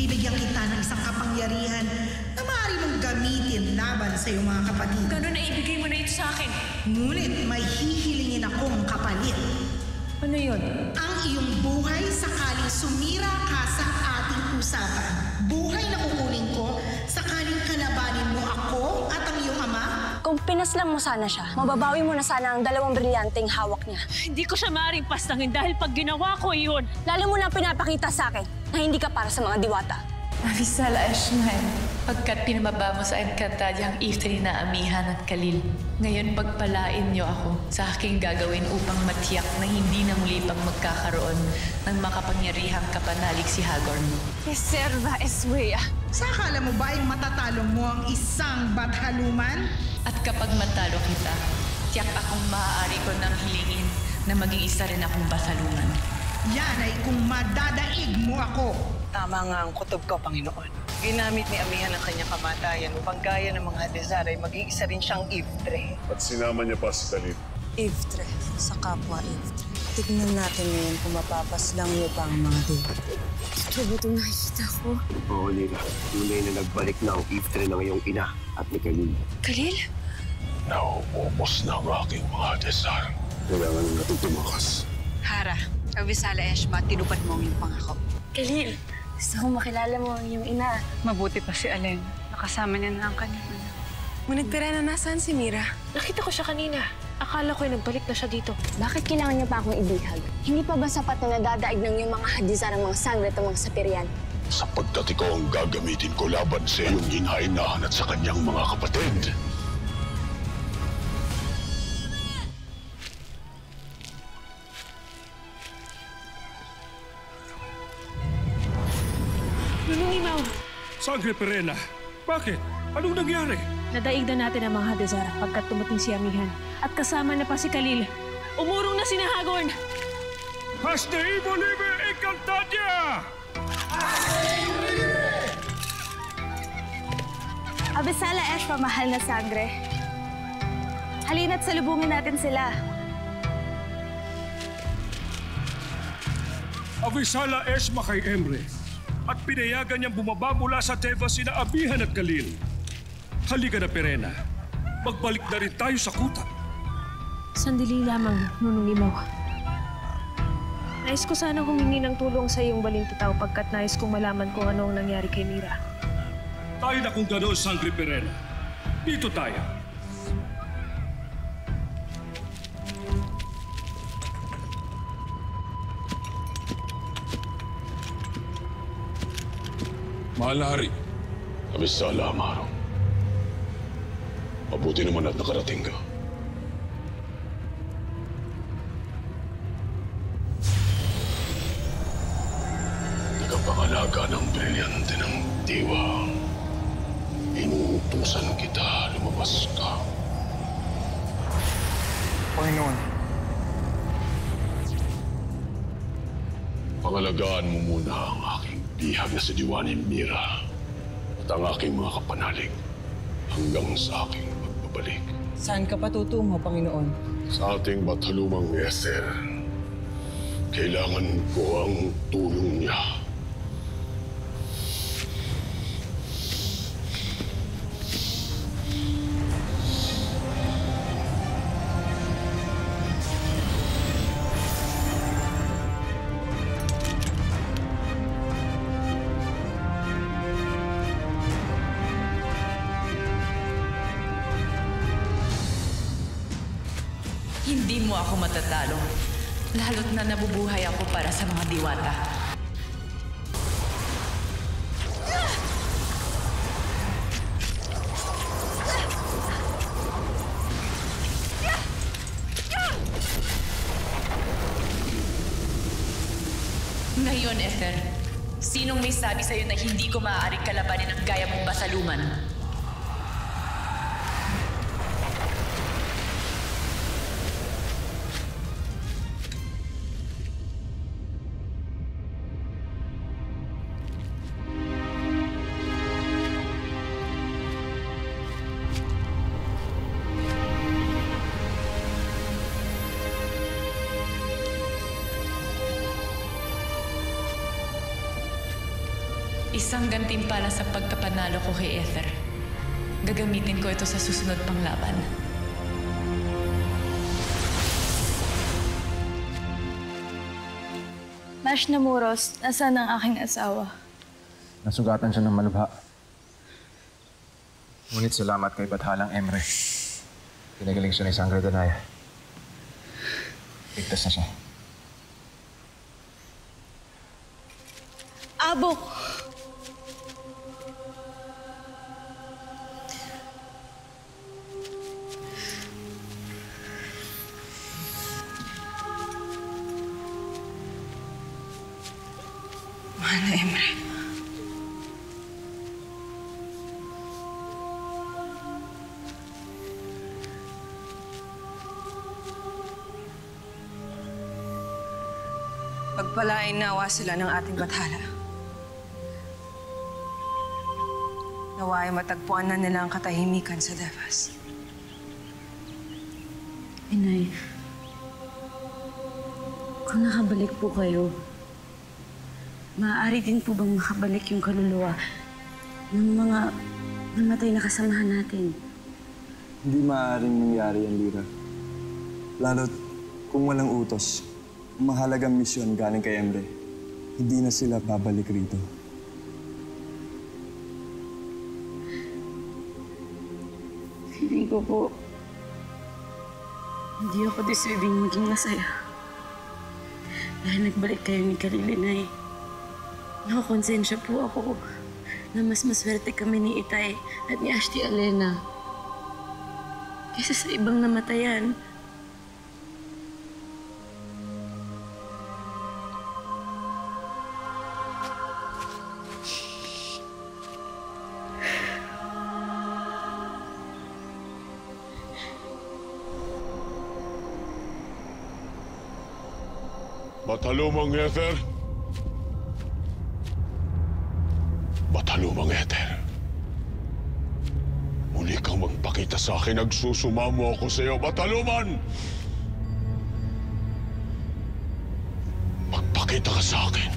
Bibigyan kita ng isang kapangyarihan na maaari mong gamitin laban sa iyong mga kapatid. Ganun na ibigay mo na ito sa akin. Ngunit may hihilingin akong kapalit. Ano yun? Ang iyong buhay sakaling sumira ka sa ating usapan. Buhay na kukunin ko sakaling kalabanin mo ako at ang iyong ama. Kung pinaslang mo sana siya, mababawi mo na sana ang dalawang brilyanteng hawak niya. Hindi ko siya maaaring pastangin dahil pag ginawa ko yun. Lalo mo na pinapakita sa akin na hindi ka para sa mga diwata. Avisala Ashman, pagkat pinababa mo sa Encantadia ang Ifrit na Amihan at Khalil, ngayon pagpalain niyo ako sa aking gagawin upang matiyak na hindi na muli pang magkakaroon ng makapangyarihang kapanalig si Hagorn. Reserva Eswea. Sa akala mo ba ay matatalo mo ang isang bathaluman? At kapag matalo kita, tiyak akong maaari ko nang hilingin na maging isa rin akong basalunan. Yan ay kung madadaig mo ako. Tama nga ang kutob ko, Panginoon. Ginamit ni Amihan ang kanyang kamatayan upang gaya ng mga Hadezar ay maging isa rin siyang Ifrit. At sinama niya pa si Khalil. Ifrit sa kapwa Ifrit. Tignan natin ngayon kung mapapaslang niyo pa ang mga diwa. Ito ba ito nakikita ko? Oo, Lila. Tunay na nagbalik na ang Ifrit ng iyong ina at ni Khalil. Khalil? Nauubos na ang aking mga desar. Kailangan natin tumakas. Hara, Avisala Eshma, tinupad mo ang iyong pangako. Khalil, gusto kong makilala mo ang iyong ina. Mabuti pa si Alen. Nakasama niya na ang kanyang ina. Ngunit Pirena, nasaan si Mira? Nakita ko siya kanina. Akala ko'y nagbalik na siya dito. Bakit kailangan niya pa akong ibihag? Hindi pa ba sapat na nadadaig ng iyong mga Hadezar ang mga sangre at mga Sapirian? Sapagkat ikaw ang gagamitin ko laban sa iyong ginhainahan at sa kanyang mga kapatid. Nunungimaw. Sangre Pirena, bakit? Anong nangyari? Nadaig na natin ang mga Hadezar pagkat tumating si Amihan. At kasama na pa si Khalil. Umurong na si Hagorn. Hasta Ibolive Encantadia! Avisala Eshma, mahal na sangre. Halina't salubungin natin sila. Avisala Eshma kay Emre. At pinayagan niyang bumaba mula sa Teva sina Amihan at Khalil. Halika na, Pirena. Magbalik na rin tayo sa kuta. Sandali lamang, Nunungimaw. Nais ko sana humingi ng tulong sa iyong balintitaw pagkat nais kong malaman kung ano ang nangyari kay Mira. Tayo na kung gano'n, Sangre Pirena. Dito tayo. Mahal na hari. Avisala, Amaro. Mabuti naman at nakarating ka. Tagapangalaga ng brilyante ng diwa. Inuutusan kita, lumabas ka. Panginoon. Pangalagaan mo muna ang aking bihag na si Diwani Mira at ang aking mga kapanalig hanggang sa aking pagbabalik. Saan ka patutungo, Panginoon? Sa ating bathalumang Esther, kailangan ko ang tulong niya. Hindi mo ako matatalo, lalo't na nabubuhay ako para sa mga diwata. Ngayon, Ether, sinong may sabi sa'yo na hindi ko maaaring kalabanin ang gaya mong basaluman? Isang gantimpala sa pagkapanalo ko kay Ether. Gagamitin ko ito sa susunod pang laban. Mash Namuros, nasaan ang aking asawa? Nasugatan siya ng malubha. Ngunit salamat kay Bathalang Emre. Pinagaling siya ni Sangre Danaya. Ligtas na siya. Abok! Mahal na Emre. Pagpalain nawa sila ng ating bathala. Nawa ay matagpuan na nila ang katahimikan sa Devas. Inay, kung nakabalik po kayo, maaari din po bang makabalik yung kaluluwa ng mga namatay na kasamahan natin? Hindi maaaring mangyari yan, Lyra. Lalo't kung walang utos, mahalagang misyon galing kay Emre. Hindi na sila babalik rito. Feeling ko po, hindi ako deserving maging masaya. Dahil nagbalik kayo ni Kalilinay. Nakakonsensya po ako na mas maswerte kami ni Itay at ni Ashti Alena kaysa sa ibang namatayan. Batalumang Ether. Batalumang Ether. Muli kang magpakita sa akin, nagsusumamo ako sa iyo, Bataluman! Magpakita ka sa akin.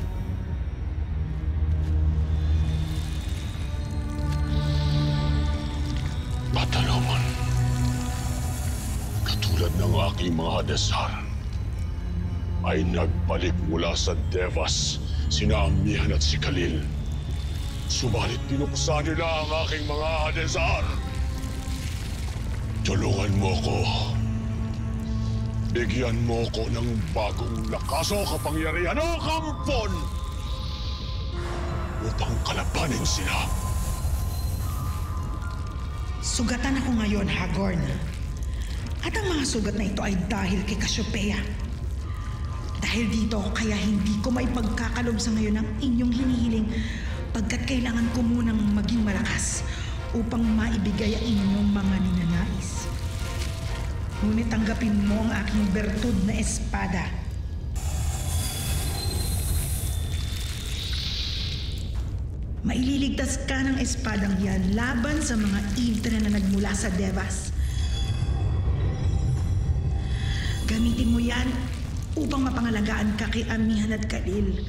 Bataluman. Katulad ng aking mga hadesar, ay nagbalik mula sa Devas, sina Amihan at si Khalil. Subalit pinuksa nila ang aking mga hadesar. Tulungan mo ko. Bigyan mo ko ng bagong lakas o kapangyarihan o kampon upang kalabanin sila. Sugatan ako ngayon, Hagorn. At ang mga sugat na ito ay dahil kay Cassiopeia. Dahil dito, kaya hindi ko may pagkakalob sa ngayon ng inyong hinihiling pagkat kailangan ko munang maging malakas upang maibigay ang inyong mga ninanais. Ngunit tanggapin mo ang aking bertud na espada. Maililigtas ka ng espadang yan laban sa mga Ivtre na nagmula sa Devas. Gamitin mo yan upang mapangalagaan ka kay Amihan at Khalil.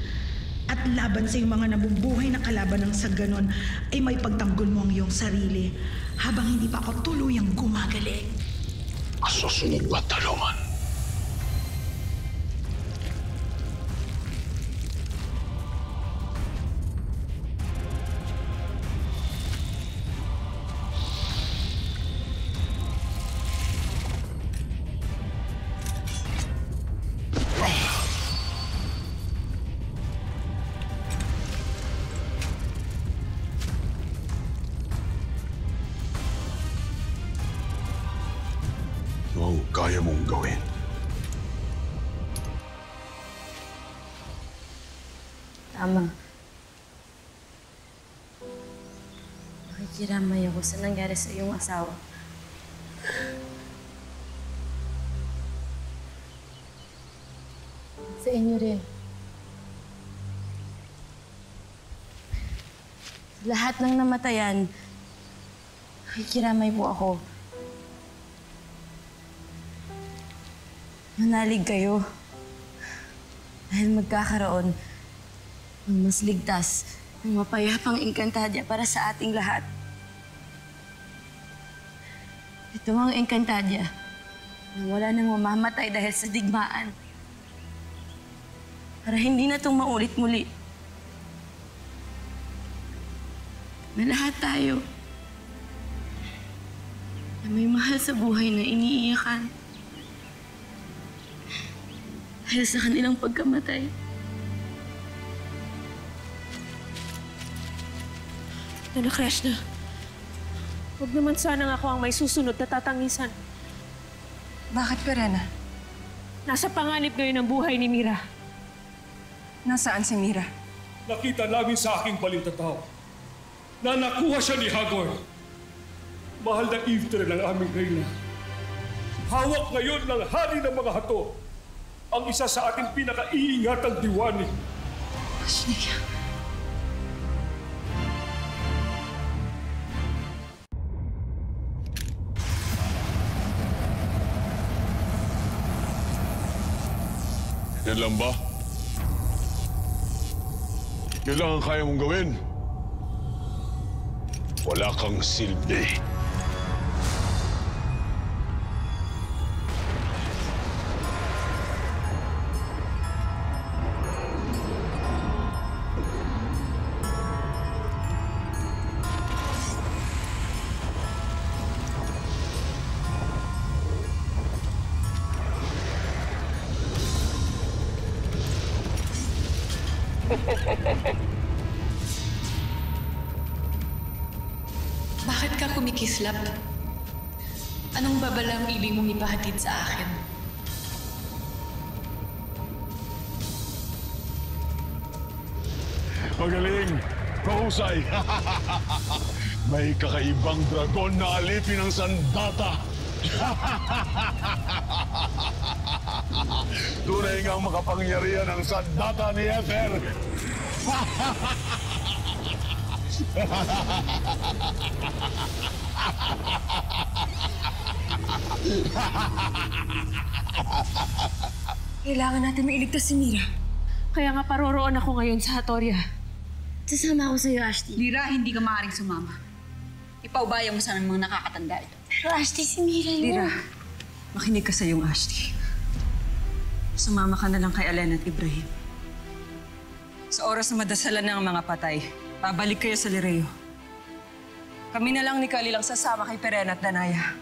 At laban sa iyong mga nabubuhay na kalaban ng sa ganon ay may pagtanggol mo ang iyong sarili habang hindi pa ako tuluyang gumagaling. Kasusunod ba, Taluman? Ang kaya mong gawin. Tama. Nakikiramay ako sa nangyari sa iyong asawa. Sa inyo rin. Lahat ng namatayan, nakikiramay po ako. Manalig kayo dahil magkakaroon ng mas ligtas ng mapayapang Encantadia para sa ating lahat. Ito ang Encantadia na wala nang mamamatay dahil sa digmaan. Para hindi na itong maulit muli. Na lahat tayo na may mahal sa buhay na iniiyakan dahil sa kanilang pagkamatay. Anak Krishna, huwag naman sanang ako ang may susunod na tatangisan. Bakit, Perena? Nasa panganib ngayon ang buhay ni Mira. Nasaan si Mira? Nakita namin sa aking balintataw na nakuha siya ni Hagor. Mahal na Iftre ng aming reyna. Hawak ngayon ng hari ng mga hato. Ang isa sa ating pinaka-iingatang diwani. Ashley. Yan lang ba? Yan lang ang kaya mong gawin? Wala kang silbi. Bakit ka kumikislap? Anong babalang ibig mong ipahatid sa akin? Magaling! Kahusay! May kakaibang dragon na alipin ng sandata! Tunay ngang makapangyarihan ang sandata ni Ether! Kailangan natin mailigtas si Mira. Kaya nga paroroon ako ngayon sa Hatoria. Sasama ako sa'yo, Ashley. Lira, hindi ka maaaring sumama. Ipaubayan mo sa mga nakakatanda ito. Pero Ashley, si Mira yun. Lira, makinig ka sa iyong Ashley. Sumama ka na lang kay Alena at Ibrahim. Sa oras na madasalan ng mga patay, pabalik kayo sa Lireo. Kami na lang ni Khalil ang sasama kay Perena at Danaya.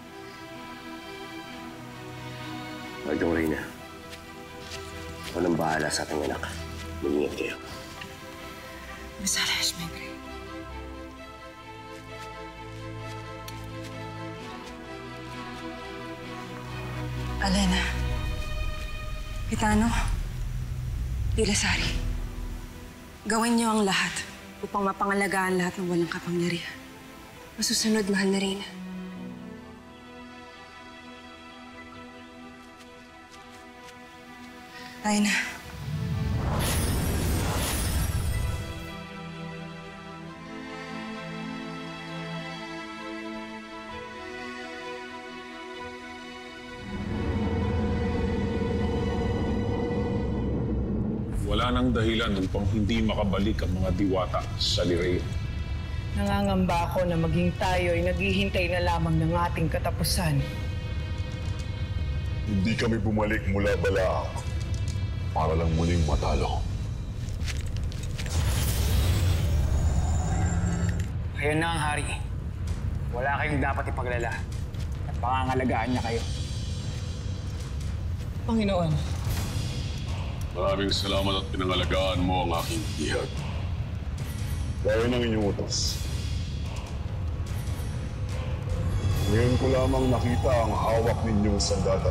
Magdong Reyna, walang bahala sa ating anak. Mag-ingat kayo. Masalash, Megre. Alena, Gitano, Pilasari, gawin niyo ang lahat upang mapangalagaan lahat ng walang kapangyarihan. Masusunod, mahal na Reyna. Tayo na. Wala nang dahilan upang hindi makabalik ang mga diwata sa Lireo. Nangangamba ako na maging tayo ay naghihintay na lamang ng ating katapusan. Hindi kami bumalik mula Balaak para lang muling matalo. Kayo na ang hari. Wala kayong dapat ipaglala. At pangangalagaan niya kayo. Panginoon. Maraming salamat at pinangalagaan mo ang aking bihag. Gaya ng inyong utos. Ngayon ko lamang nakita ang hawak ninyong sandata.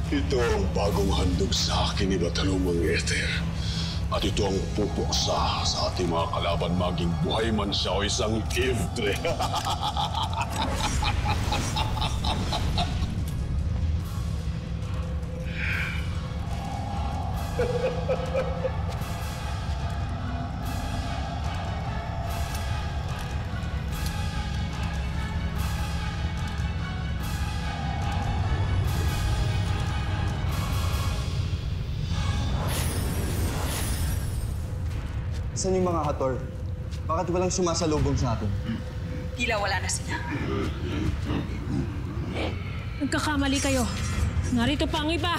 Ito ang bagong handog sa akin ni Batalumang Ether. At ito ang pupuksa sa ating mga kalaban maging buhay man siya o isang Iftre. Saan yung mga Hathor? Bakit walang sumasalubong sa atin? Tila wala na sila. Nagkakamali kayo. Narito pa ang iba.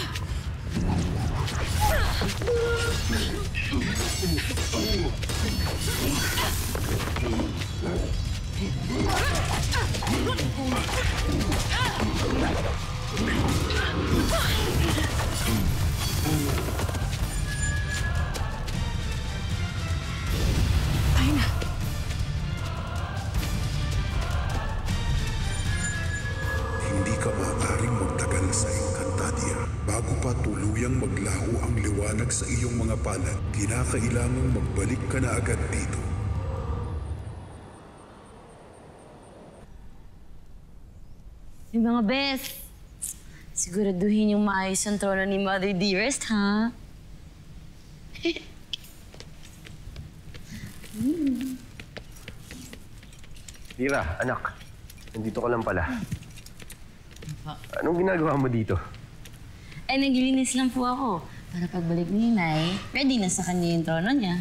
Tayo na. Hindi ka maaaring magtagal sa Encantadia bago pa tuluyang maglaho ang liwanag sa iyong mga palad. Kinakailangang magbalik ka na agad dito. Yung mga best, siguraduhin yung maayos ang trono ni Mother Dearest, ha? Lira, anak. Nandito ka lang pala. Anong ginagawa mo dito? Naglilinis lang po ako. Para pagbalik ni Nay, ready na sa kanya yung trono niya.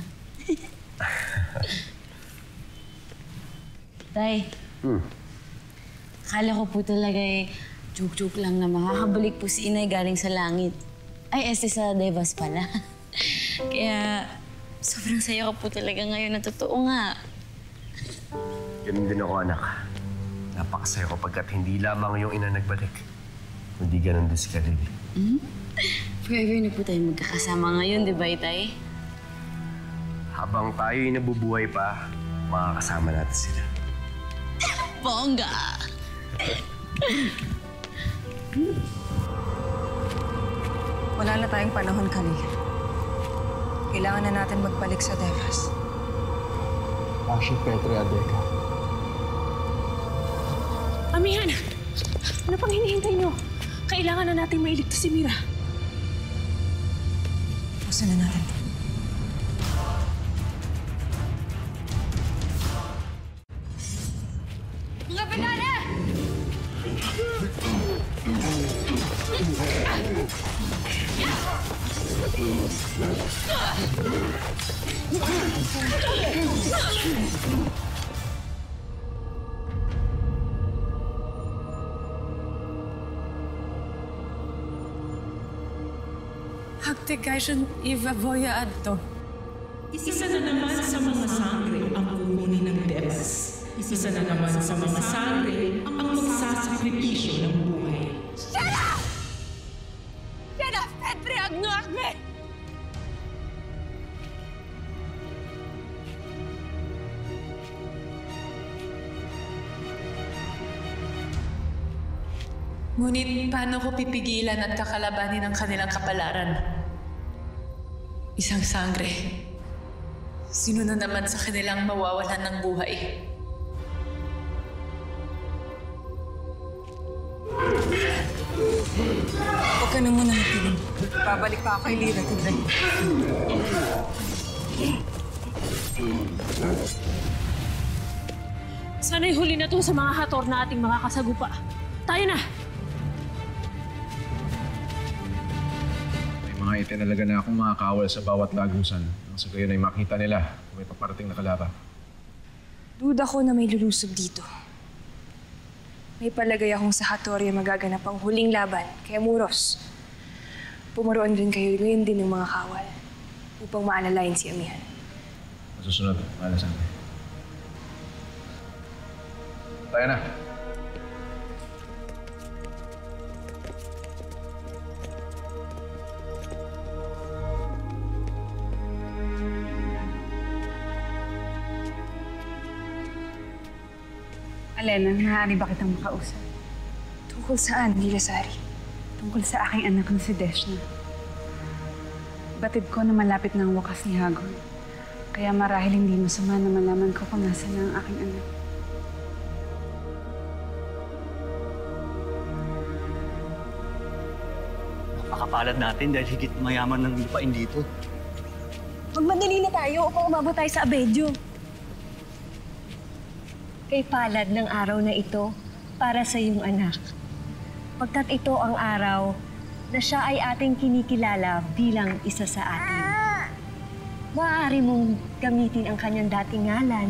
Tay, akala ko po talaga joke-joke lang na makakabalik po si Inay galing sa langit. Ay, sa Devas pala. Kaya sobrang saya ko po talaga ngayon na totoo nga. Ganun din ako, anak. Napakasaya ko pagkat hindi lamang yung ina nagbalik. Hindi ganun din si Khalil. Forever na po tayo magkakasama ngayon, di ba, Itay? Habang tayo'y nabubuhay pa, makakasama natin sila. Bongga! Wala na tayong panahon, Khalil. Kailangan na natin magbalik sa Devas. Ashe Petre Adeca. Amihan! Ano pang hinihintay nyo? Kailangan na nating mailigtas si Mira. Pusin na natin. Mga banana! Hagtigayon Iva-Voya adto. Isa na naman sa mga sangre ang kukunin ng Devas. Isa na naman sa mga sangre ang magsasakripisyo ng buhay. Shut up! Shut up, Petre Agnuakme! Ngunit paano ko pipigilan at kakalabanin ang kanilang kapalaran? Isang sangre. Sino na naman sa kanilang mawawalan ng buhay? Huwag ka na muna natin. Babalik pa ako kay Lira today. Sana'y huli na to sa mga Hathor na ating mga kasagupa. Tayo na! May mga itinalaga na akong mga kawal sa bawat lagusan. Nang sa gayon ay makita nila kung may paparating na kalaban. Duda ko na may lulusob dito. May palagay akong sa Hathor yung magaganap ang huling laban, kaya Muros. Pumaroon rin kayo ngayon din ng mga kawal upang maalalayan si Amihan. Masusunod, mahala sa amin. Tayo na. Alena, maaari ba kitang makausap? Tungkol saan, Gilasari? Tungkol sa aking anak na si Deshna. Batid ko na malapit na ang wakas ni Hagor. Kaya marahil hindi masama na malaman ko kung nasa na ang aking anak. Napakapalad natin dahil higit mayaman ng lupain dito. Magmadali na tayo upang umabot tayo sa Abedyo. Kay palad ng araw na ito para sa iyong anak. Pagkat ito ang araw na siya ay ating kinikilala bilang isa sa atin. maaari mong gamitin ang kanyang dating ngalan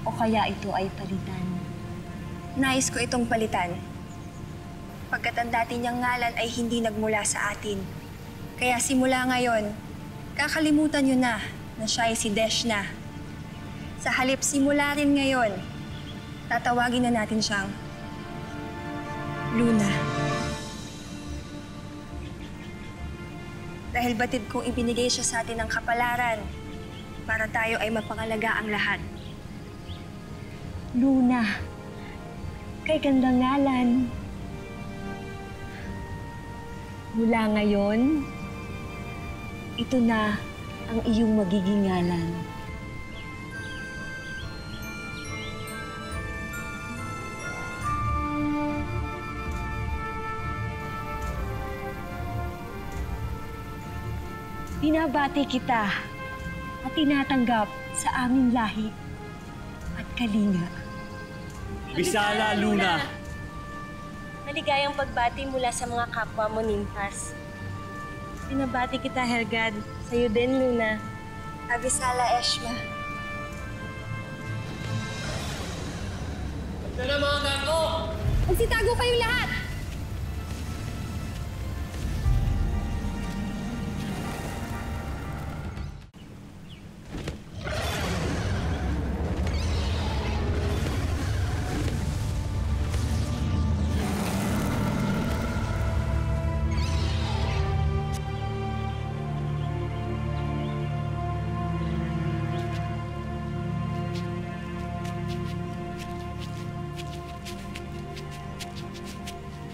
o kaya ito ay palitan. Nais ko itong palitan. Pagkat ang dati niyang ngalan ay hindi nagmula sa atin. Kaya simula ngayon, kakalimutan niyo na siya ay si Deshna. Sa halip simula rin ngayon, tatawagin na natin siyang Luna. Dahil batid kong ibinigay siya sa atin ng kapalaran para tayo ay mapangalaga ang lahat. Luna, kay gandang ngalan. Mula ngayon, ito na ang iyong magiging ngalan. Binabati kita at tinatanggap sa aming lahi at kalinga. Bisala, Luna! Maligayang pagbati mula sa mga kapwa mo, Nimpas. Binabati kita, Helgad. Sa'yo din, Luna. Abisala, Eshma. Ito na mga gago! Magsitago kayong lahat!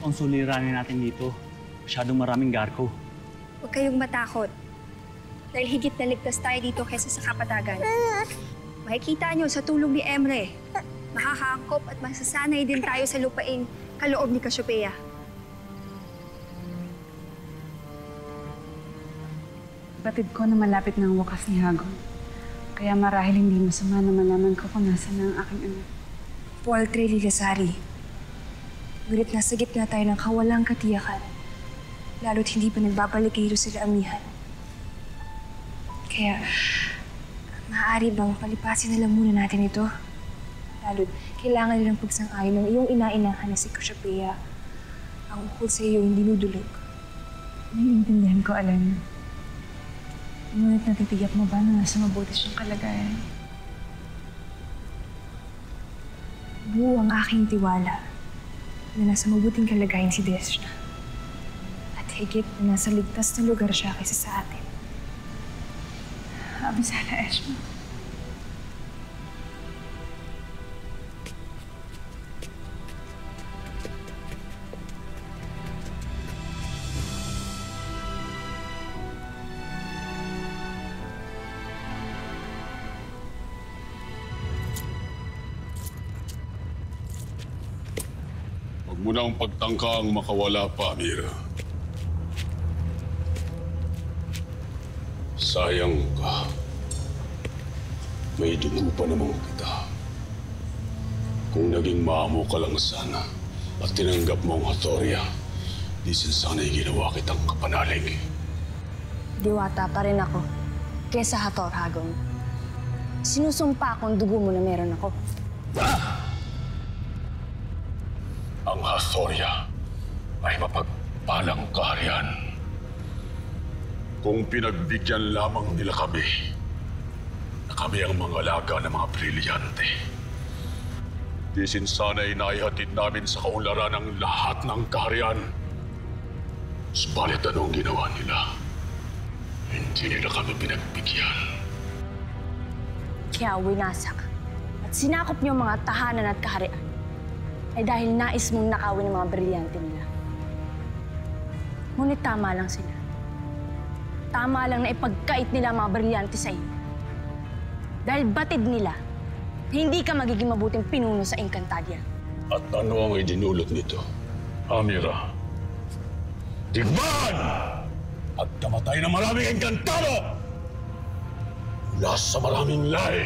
Ang suliranin natin dito, masyadong maraming garko. Huwag kayong matakot. Dahil higit na ligtas tayo dito kaysa sa kapatagan. Makikita nyo sa tulong ni Emre, makakaangkop at masasanay din tayo sa lupain kaloob ni Cassiopeia. Batid ko na malapit na ang wakas ni Hagon. Kaya marahil hindi masama na malaman ko kung nasa na ang aking anak. Poltre Lilasari. Ngunit nasa gitna tayo ng kawalang katiyakan. Lalo't hindi pa nagbabalik kayo sila amihan. Kaya, maaari bang palipasin na lang muna natin ito? Lalo't kailangan nilang pagsang-ayon ng iyong ina-inahan na si Cassiopeia. Ang ukol sa iyong dinudulog. Naiintindihan ko, Alena. Ngunit natitiyak mo ba na nasa mabuti siyang kalagayan? Buo ang aking tiwala na nasa mabuting kalagayan si Deshna. At higit na nasa ligtas na lugar siya kaysa sa atin. Abisala, Eshma. Huwag mo nang pagtangkang makawala pa, Mira. Sayang ka. May dugo pa naman kita. Kung naging maamo ka lang sana at tinanggap mo ang Hathoria, di sana'y ginawa kitang kapanalig. Diwata pa rin ako kesa Hathor, Hagon. Sinusumpa akong dugo mo na meron ako. Ang Hathoria ay mapagpalang kaharian. Kung pinagbigyan lamang nila kami, na kami ang mga alaga ng mga brilyante, di sana'y naihatid namin sa kaunlaran ng lahat ng kaharian. Subalit anong ginawa nila? Hindi nila kami pinagbigyan. Kaya winasak at sinakop niyo mga tahanan at kaharian ay dahil nais mong nakawin ng mga brilyante nila. Ngunit tama lang sila. Tama lang na ipagkait nila ang mga brilyante sa iyo. Dahil batid nila na hindi ka magiging mabuting pinuno sa Encantadia. At ano ang idinulot nito, Amira? Digmaan! At namatay na maraming Encantado! Mula sa maraming lahi!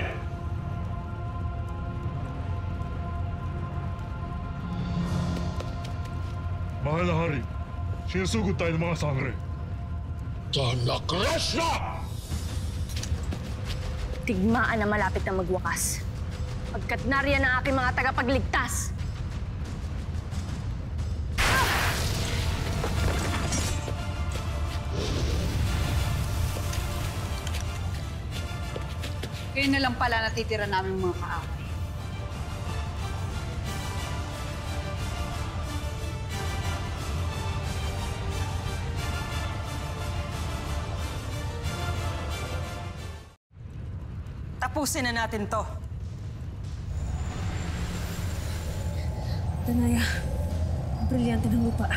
Mahal na hari, sinusugod tayo ng mga sangre. Tanakresna! digmaan na malapit na magwakas. Pagkat nariyan ang aking mga tagapagligtas. Kayo na lang pala natitira namin mga kaaway. Tapusin na natin to. Danaya, ang brilyante ng lupa.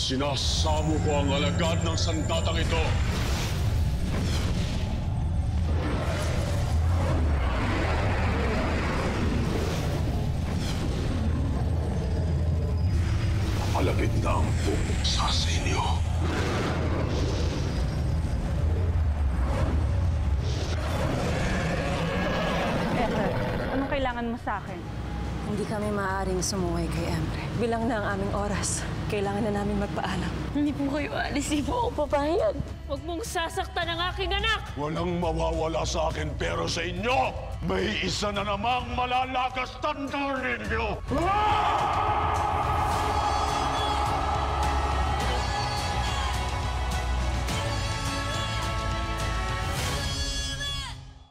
Sinasamo ko ang alagad ng sandatang ito. Malapit na ang pupuksa sa inyo. Ethel, anong kailangan mo sa akin? Hindi kami maaaring sumuway kay Emre. Bilang na ang aming oras. Kailangan na namin magpaalam. Hindi po kayo alis, di po ako papayag. Huwag mong sasaktan ang aking anak! Walang mawawala sa akin pero sa inyo, may isa na namang malalakas tanda ninyo!